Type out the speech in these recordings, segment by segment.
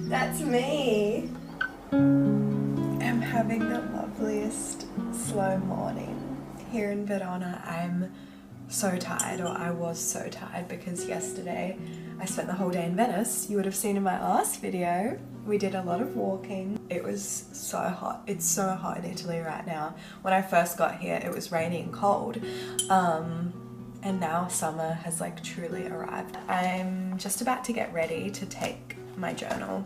That's me. I'm having the loveliest slow morning here in Verona. I'm so tired, or I was so tired, because yesterday I spent the whole day in Venice. You would have seen in my last video, we did a lot of walking. It was so hot. It's so hot in Italy right now. When I first got here, it was rainy and cold. And now summer has like truly arrived. I'm just about to get ready to take my journal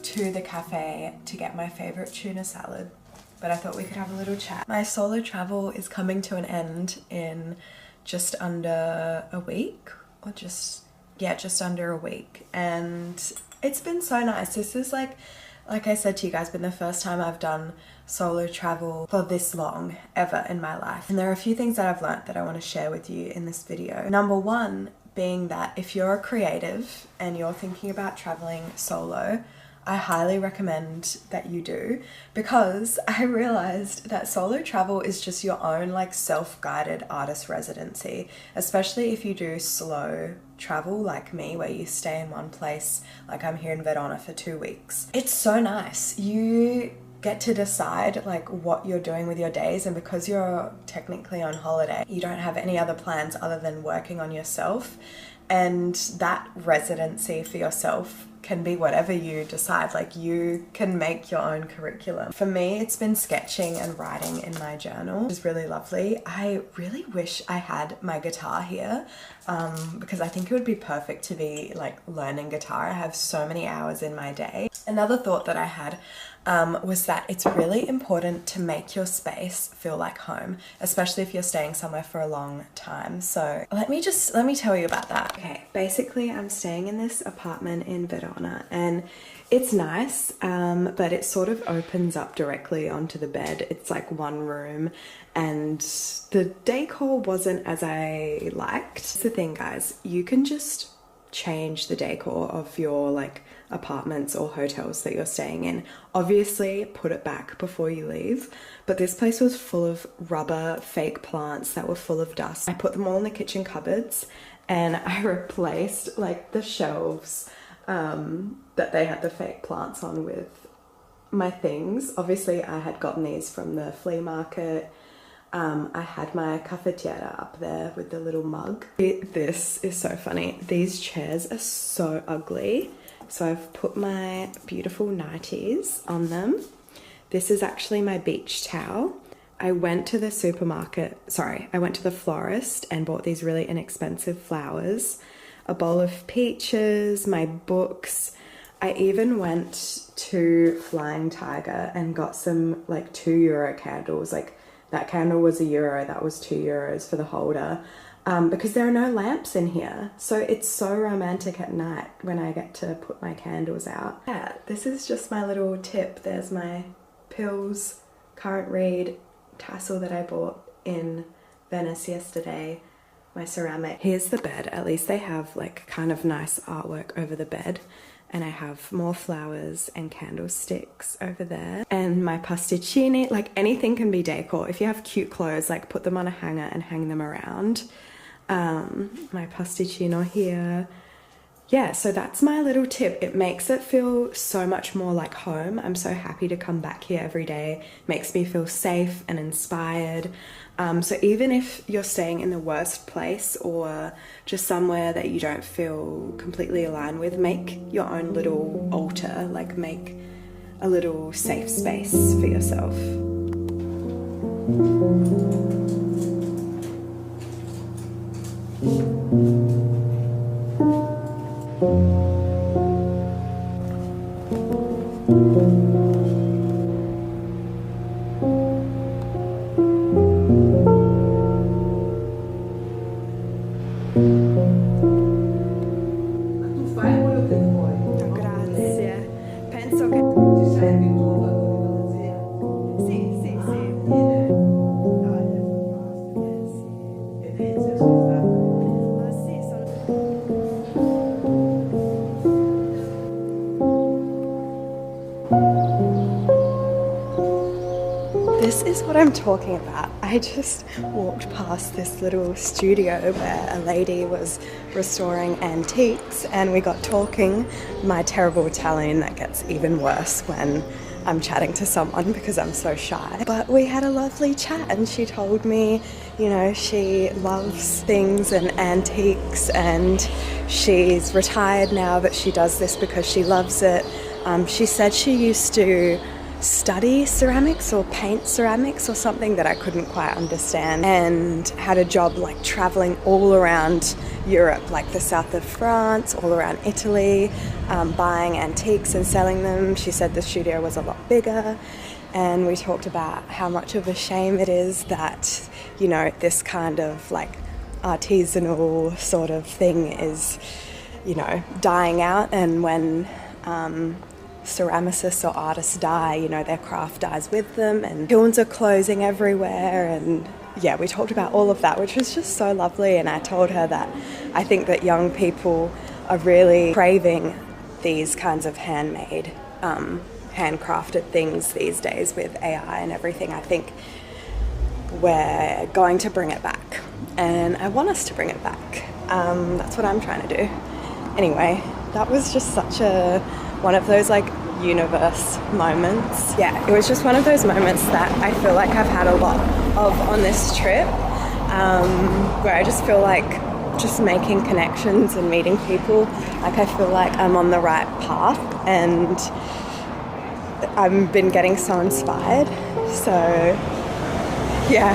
to the cafe to get my favorite tuna salad, but I thought we could have a little chat. My solo travel is coming to an end in just under a week, or just under a week, and it's been so nice. This is like I said to you guys, been the first time I've done solo travel for this long ever in my life, and there are a few things that I've learnt that I want to share with you in this video. Number one being that if you're a creative and you're thinking about traveling solo, I highly recommend that you do, because I realized that solo travel is just your own like self-guided artist residency, especially if you do slow travel like me, where you stay in one place. Like I'm here in Verona for 2 weeks. It's so nice. You get to decide like what you're doing with your days, and because you're technically on holiday, you don't have any other plans other than working on yourself, and that residency for yourself can be whatever you decide. Like you can make your own curriculum. For me, it's been sketching and writing in my journal, which is really lovely. I really wish I had my guitar here, because I think it would be perfect to be like learning guitar. I have so many hours in my day. Another thought that I had was that it's really important to make your space feel like home, especially if you're staying somewhere for a long time. So let me tell you about that. Okay, basically I'm staying in this apartment in Verona, and it's nice, but it sort of opens up directly onto the bed. It's like one room, and the decor wasn't as I liked. That's the thing, guys, you can just change the decor of your like apartments or hotels that you're staying in. Obviously put it back before you leave, but this place was full of rubber fake plants that were full of dust. I put them all in the kitchen cupboards, and I replaced like the shelves that they had the fake plants on with my things. Obviously I had gotten these from the flea market. I had my cafetiera up there with the little mug. This is so funny. These chairs are so ugly. So I've put my beautiful nighties on them. This is actually my beach towel. I went to the florist and bought these really inexpensive flowers, a bowl of peaches, my books. I even went to Flying Tiger and got some like €2 candles. Like that candle was €1, that was €2 for the holder. Because there are no lamps in here, so it's so romantic at night when I get to put my candles out. Yeah, this is just my little tip. There's my Pills current read tassel that I bought in Venice yesterday, my ceramic. Here's the bed. At least they have like kind of nice artwork over the bed. and I have more flowers and candlesticks over there. And my pasticcini, like anything can be decor. If you have cute clothes, like put them on a hanger and hang them around. My pasticcino here. Yeah, so that's my little tip. It makes it feel so much more like home. I'm so happy to come back here every day. Makes me feel safe and inspired. So even if you're staying in the worst place or just somewhere that you don't feel completely aligned with, make your own little altar, like make a little safe space for yourself. Grazie. Penso che This is what I'm talking about. I just walked past this little studio where a lady was restoring antiques and we got talking. My terrible Italian, that gets even worse when I'm chatting to someone because I'm so shy. But we had a lovely chat and she told me, you know, she loves things and antiques and she's retired now, but she does this because she loves it. She said she used to study ceramics or paint ceramics or something that I couldn't quite understand, and had a job like traveling all around Europe, like the south of France, all around Italy, buying antiques and selling them. She said the studio was a lot bigger, and we talked about how much of a shame it is that, you know, this kind of like artisanal sort of thing is, you know, dying out, and when ceramicists or artists die, you know, their craft dies with them, and kilns are closing everywhere. And yeah, we talked about all of that, which was just so lovely. And I told her that I think that young people are really craving these kinds of handmade, handcrafted things these days with AI and everything. I think we're going to bring it back, and I want us to bring it back. That's what I'm trying to do. Anyway, that was just such a one of those like universe moments. Yeah, it was just one of those moments that I feel like I've had a lot of on this trip, where I just feel like just making connections and meeting people, like I feel like I'm on the right path and I've been getting so inspired. So yeah.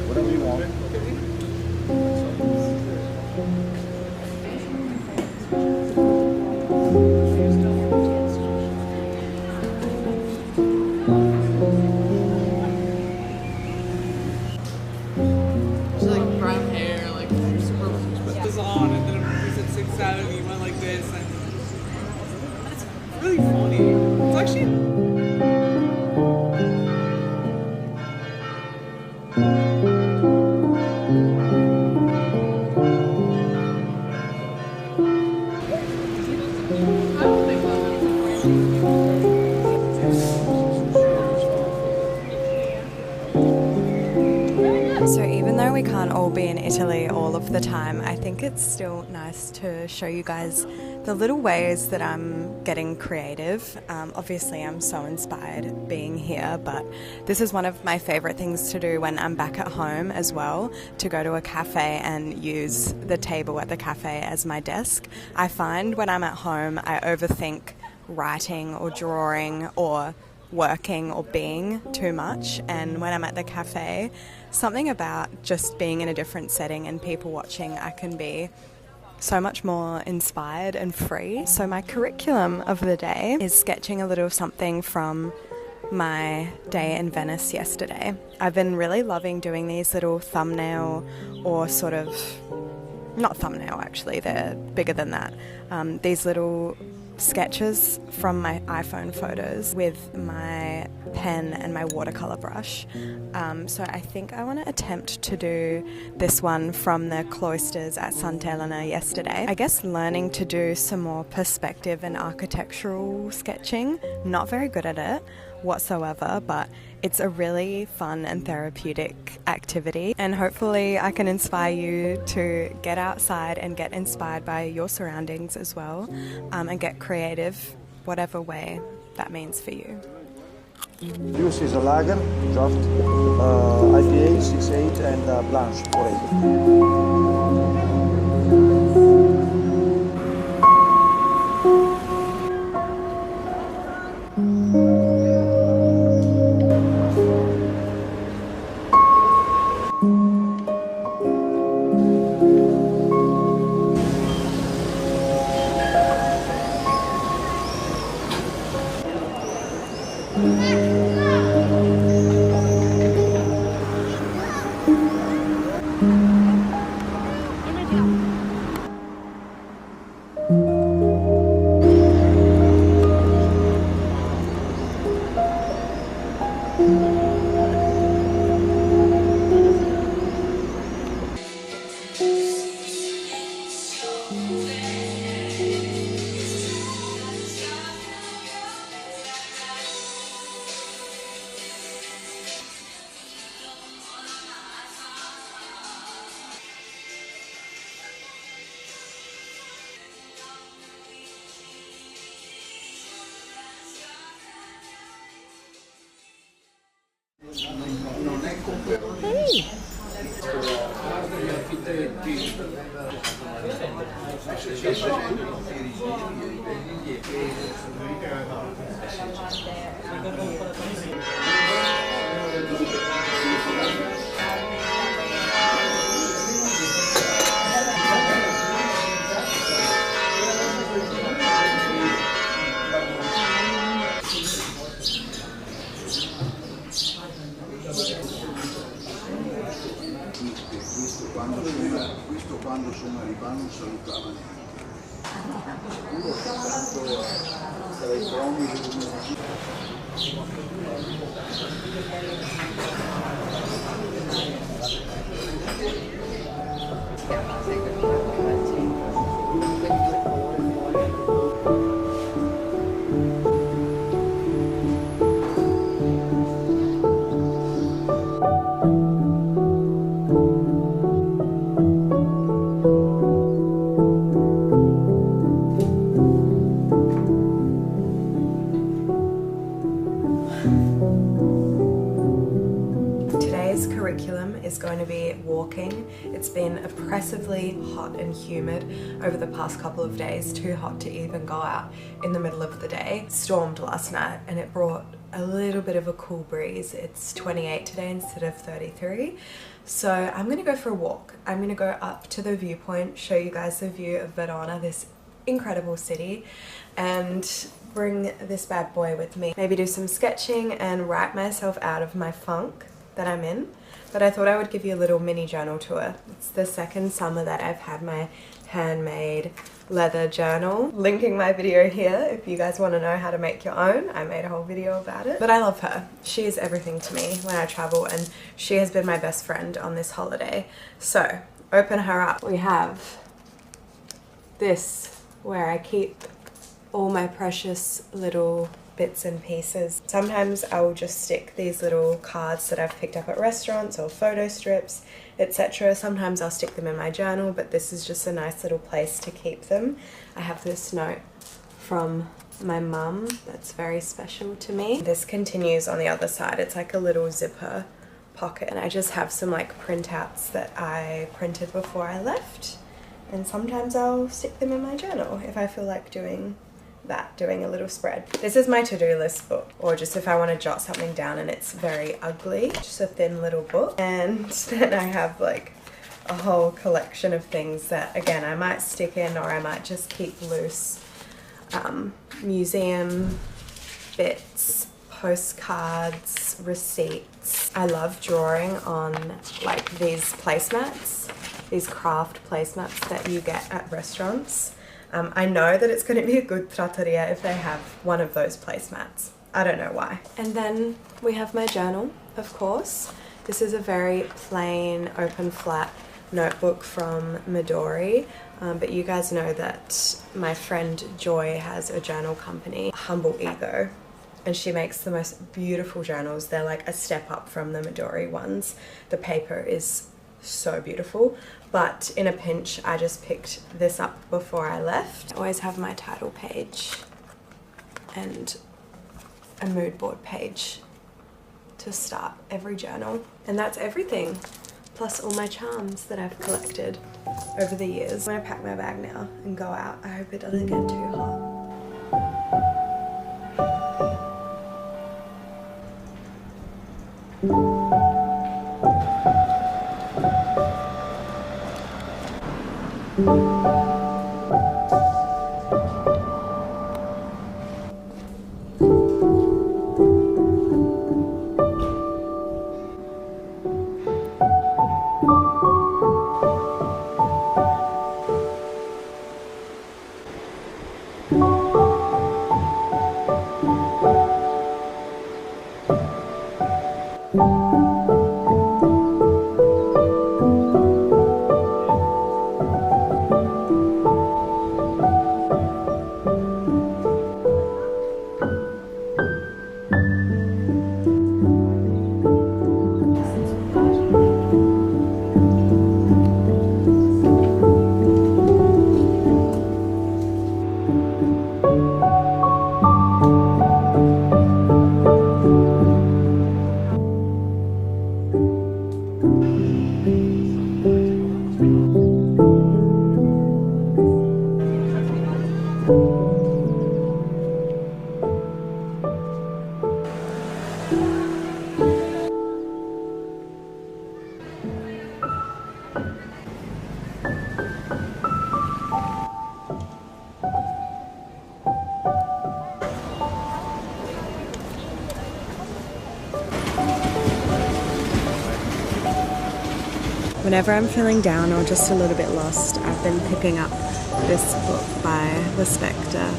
Whatever you want. She's like brown hair, like super this on, and then we said 6'7", we went like this, and that's really funny. It's actually. So even though we can't all be in Italy all of the time, I think it's still nice to show you guys the little ways that I'm getting creative. Obviously I'm so inspired being here, but this is one of my favourite things to do when I'm back at home as well, to go to a cafe and use the table at the cafe as my desk. I find when I'm at home I overthink writing or drawing or working or being too much, and when I'm at the cafe, something about just being in a different setting and people watching, I can be so much more inspired and free. So my curriculum of the day is sketching a little something from my day in Venice yesterday. I've been really loving doing these little thumbnail, or sort of, not thumbnail actually, they're bigger than that, these little sketches from my iPhone photos with my pen and my watercolor brush. So I think I want to attempt to do this one from the cloisters at Sant'Elena yesterday. I guess learning to do some more perspective and architectural sketching. Not very good at it whatsoever, but it's a really fun and therapeutic activity, and hopefully I can inspire you to get outside and get inspired by your surroundings as well, and get creative whatever way that means for you. Use is a lager, draft, IPA 6.8 and Blanche 4.8. Questo quando sono arrivato non salutava neanche. Tanto dai promi. Today's curriculum is going to be walking. It's been oppressively hot and humid over the past couple of days, too hot to even go out in the middle of the day. It stormed last night and it brought a little bit of a cool breeze. It's 28 today instead of 33. So I'm gonna go for a walk. I'm gonna go up to the viewpoint, show you guys the view of Verona, this incredible city, and bring this bad boy with me. Maybe do some sketching and write myself out of my funk that I'm in. But I thought I would give you a little mini journal tour. It's the second summer that I've had my handmade leather journal. Linking my video here if you guys want to know how to make your own. I made a whole video about it. But I love her. She is everything to me when I travel, and she has been my best friend on this holiday. So open her up. We have this where I keep all my precious little bits and pieces. Sometimes I will just stick these little cards that I've picked up at restaurants or photo strips, etc. Sometimes I'll stick them in my journal, but this is just a nice little place to keep them. I have this note from my mum that's very special to me. This continues on the other side. It's like a little zipper pocket, and I just have some like printouts that I printed before I left, and sometimes I'll stick them in my journal if I feel like doing a little spread. This is my to-do list book, or just if I want to jot something down and it's very ugly, just a thin little book. And then I have like a whole collection of things that again I might stick in or I might just keep loose. Museum bits, postcards, receipts. I love drawing on like these placemats, these craft placemats that you get at restaurants. I know that it's going to be a good trattoria if they have one of those placemats. I don't know why. And then we have my journal, of course. This is a very plain, open, flat notebook from Midori. But you guys know that my friend Joy has a journal company, Humble Ego, and she makes the most beautiful journals. They're like a step up from the Midori ones. The paper is so beautiful, but in a pinch I just picked this up before I left. I always have my title page and a mood board page to start every journal, and that's everything, plus all my charms that I've collected over the years. I'm gonna pack my bag now and go out. I hope it doesn't get too hot. Whenever I'm feeling down or just a little bit lost, I've been picking up this book by the Spectre,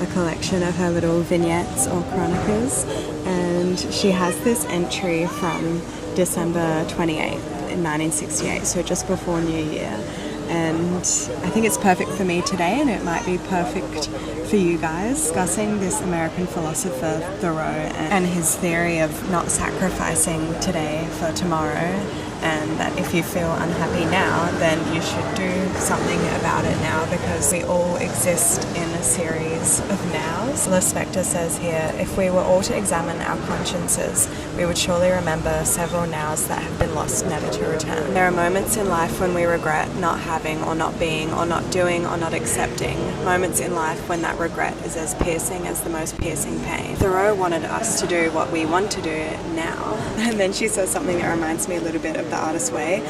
a collection of her little vignettes or chronicles, and she has this entry from December 28th in 1968, so just before New Year, and I think it's perfect for me today, and it might be perfect for you guys, discussing this American philosopher Thoreau and his theory of not sacrificing today for tomorrow, and that if you feel unhappy now, then you should do something about it now, because we all exist in a series of nows. The Spectre says here, if we were all to examine our consciences, we would surely remember several nows that have been lost, never to return. There are moments in life when we regret not having or not being or not doing or not accepting, moments in life when that regret is as piercing as the most piercing pain. Thoreau wanted us to do what we want to do now. And then she says something that reminds me a little bit of the artist's way.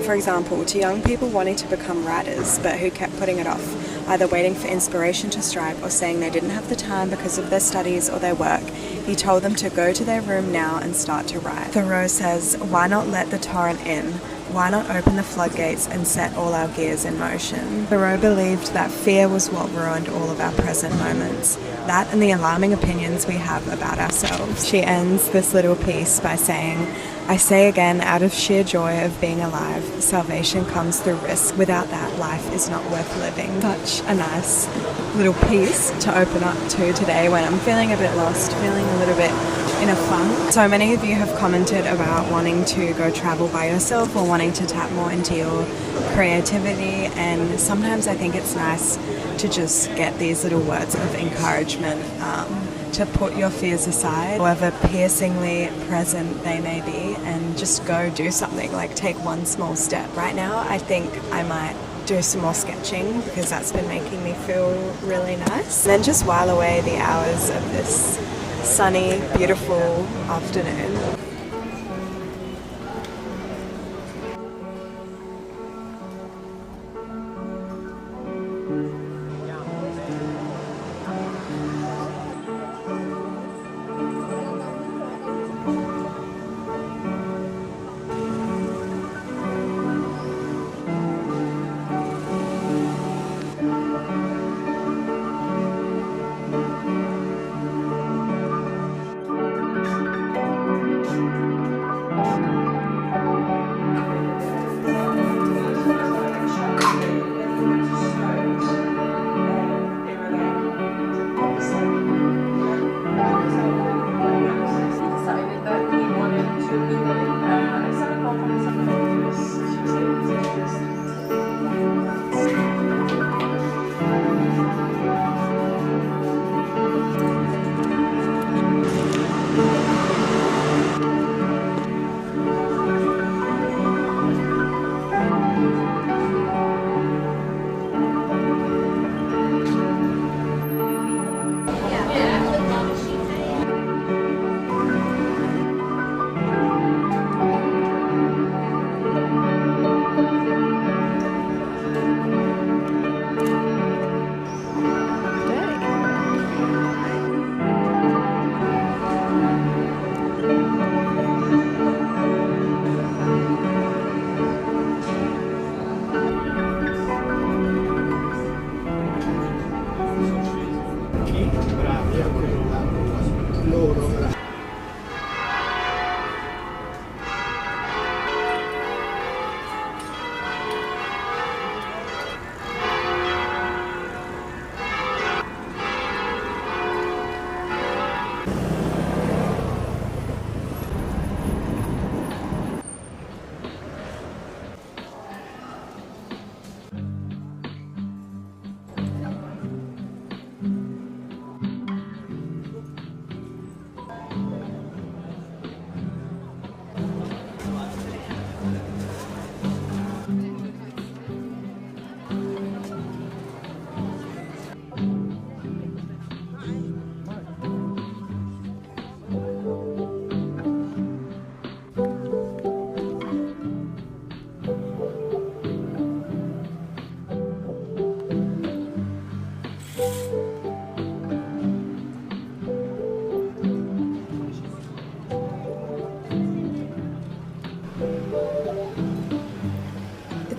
For example, to young people wanting to become writers but who kept putting it off, either waiting for inspiration to strike or saying they didn't have the time because of their studies or their work, he told them to go to their room now and start to write. Thoreau says, why not let the torrent in? Why not open the floodgates and set all our gears in motion? Thoreau believed that fear was what ruined all of our present moments. That and the alarming opinions we have about ourselves. She ends this little piece by saying, I say again, out of sheer joy of being alive, salvation comes through risk. Without that, life is not worth living. Such a nice little piece to open up to today when I'm feeling a bit lost, feeling a little bit in a funk. So many of you have commented about wanting to go travel by yourself or wanting to tap more into your creativity, and sometimes I think it's nice to just get these little words of encouragement, to put your fears aside, however piercingly present they may be, and just go do something, like take one small step. Right now I think I might do some more sketching because that's been making me feel really nice. And then just while away the hours of this sunny, beautiful afternoon.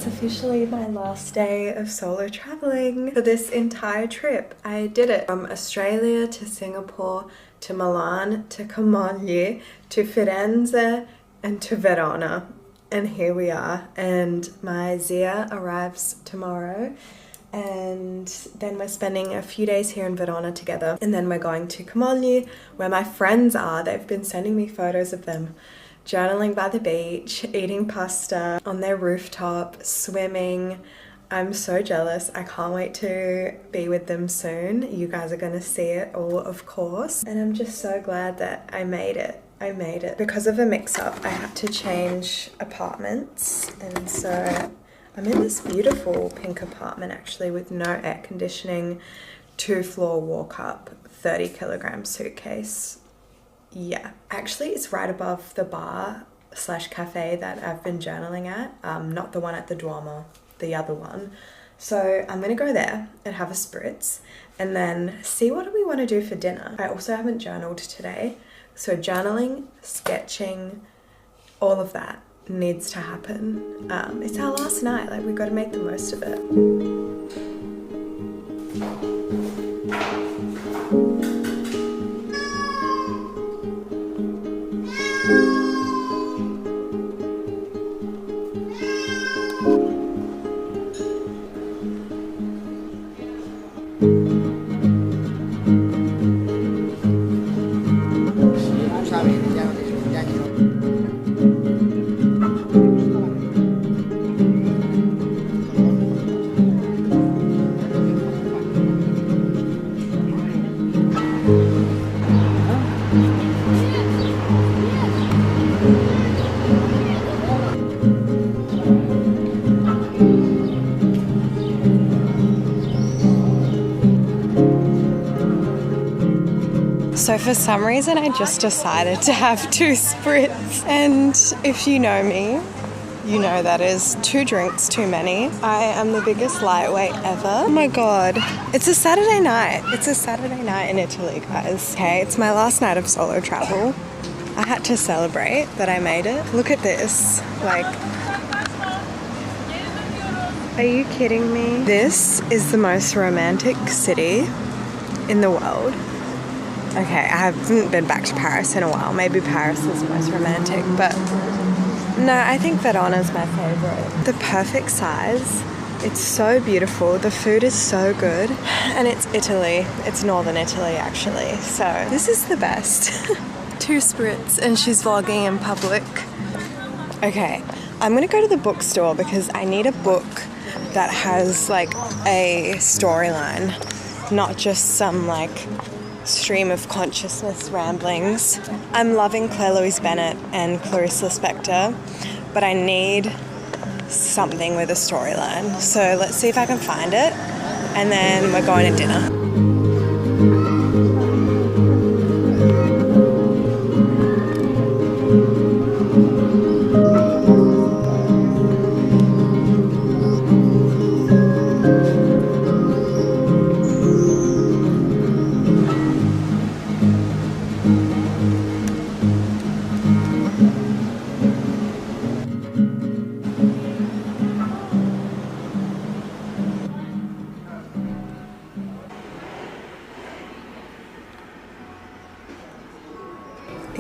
Officially my last day of solo traveling for this entire trip. I did it from Australia to Singapore to Milan to Camogli to Firenze and to Verona, and here we are. And my Zia arrives tomorrow, and then we're spending a few days here in Verona together, and then we're going to Camogli where my friends are. They've been sending me photos of them journaling by the beach, eating pasta on their rooftop, swimming. I'm so jealous. I can't wait to be with them soon. You guys are gonna see it all, of course. And I'm just so glad that I made it. I made it. Because of a mix-up, I had to change apartments, and so I'm in this beautiful pink apartment actually with no air conditioning, 2-floor walk-up, 30-kilogram suitcase. Yeah, actually it's right above the bar slash cafe that I've been journaling at, not the one at the Duomo, the other one. So I'm gonna go there and have a spritz and then see what do we want to do for dinner. I also haven't journaled today, so journaling, sketching, all of that needs to happen. It's our last night, like we've got to make the most of it. So for some reason I just decided to have 2 spritz, and if you know me, you know that is 2 drinks too many. I am the biggest lightweight ever. Oh my god. It's a Saturday night. It's a Saturday night in Italy, guys. Okay, it's my last night of solo travel. I had to celebrate that I made it. Look at this. Like, are you kidding me? This is the most romantic city in the world. Okay, I haven't been back to Paris in a while. Maybe Paris is the most romantic, but no, I think Verona's my favorite. The perfect size. It's so beautiful. The food is so good. And it's Italy. It's northern Italy, actually. So this is the best. 2 spritz, and she's vlogging in public. Okay, I'm gonna go to the bookstore because I need a book that has like a storyline, not just some like stream of consciousness ramblings. I'm loving Claire Louise Bennett and Clarice Lispector, but I need something with a storyline. So let's see if I can find it, and then we're going to dinner.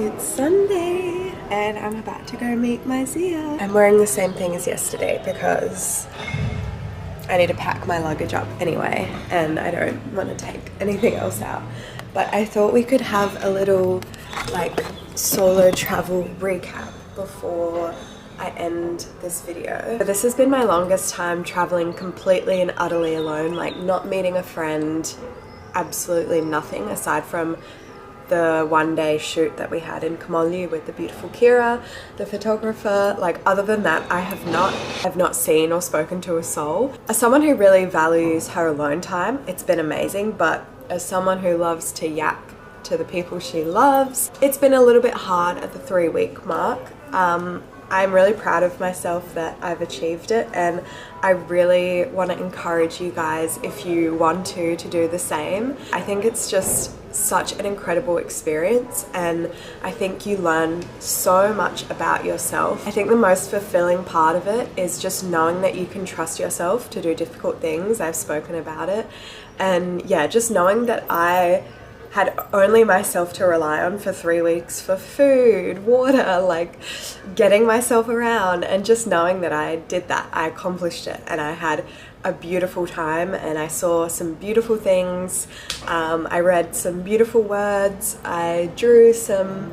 It's Sunday and I'm about to go meet my Zia. I'm wearing the same thing as yesterday because I need to pack my luggage up anyway and I don't want to take anything else out. But I thought we could have a little like solo travel recap before I end this video. This has been my longest time traveling completely and utterly alone, like not meeting a friend, absolutely nothing aside from the one-day shoot that we had in Camogli with the beautiful Kira, the photographer. Like other than that, I've not seen or spoken to a soul. As someone who really values her alone time, it's been amazing, but as someone who loves to yap to the people she loves, it's been a little bit hard at the 3-week mark. I'm really proud of myself that I've achieved it, and I really want to encourage you guys, if you want to do the same. I think it's just such an incredible experience, and I think you learn so much about yourself. I think the most fulfilling part of it is just knowing that you can trust yourself to do difficult things. I've spoken about it, and yeah, just knowing that I had only myself to rely on for 3 weeks for food, water, like getting myself around, and just knowing that I did that, I accomplished it, and I had a beautiful time, and I saw some beautiful things. I read some beautiful words. I drew some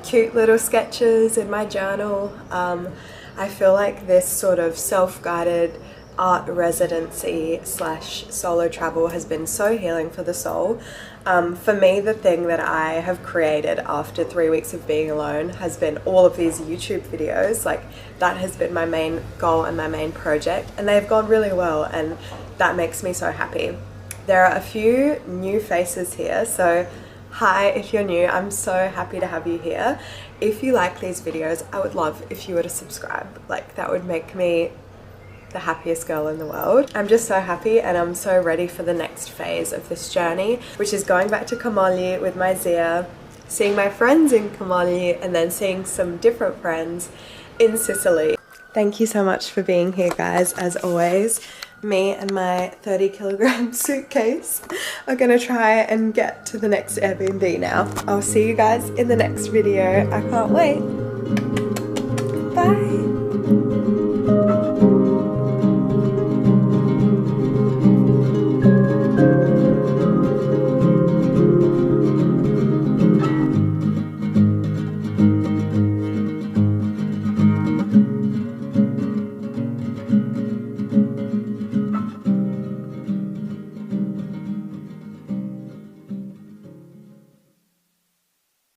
cute little sketches in my journal. I feel like this sort of self-guided art residency / solo travel has been so healing for the soul. For me, the thing that I have created after 3 weeks of being alone has been all of these YouTube videos. Like that has been my main goal and my main project, and they've gone really well, and that makes me so happy. There are a few new faces here, so hi if you're new, I'm so happy to have you here. If you like these videos, I would love if you were to subscribe. Like that would make me the happiest girl in the world. I'm just so happy, and I'm so ready for the next phase of this journey, which is going back to Camogli with my Zia, seeing my friends in Camogli, and then seeing some different friends in Sicily. Thank you so much for being here, guys. As always, me and my 30-kilogram suitcase are gonna try and get to the next Airbnb now. I'll see you guys in the next video. I can't wait. Bye.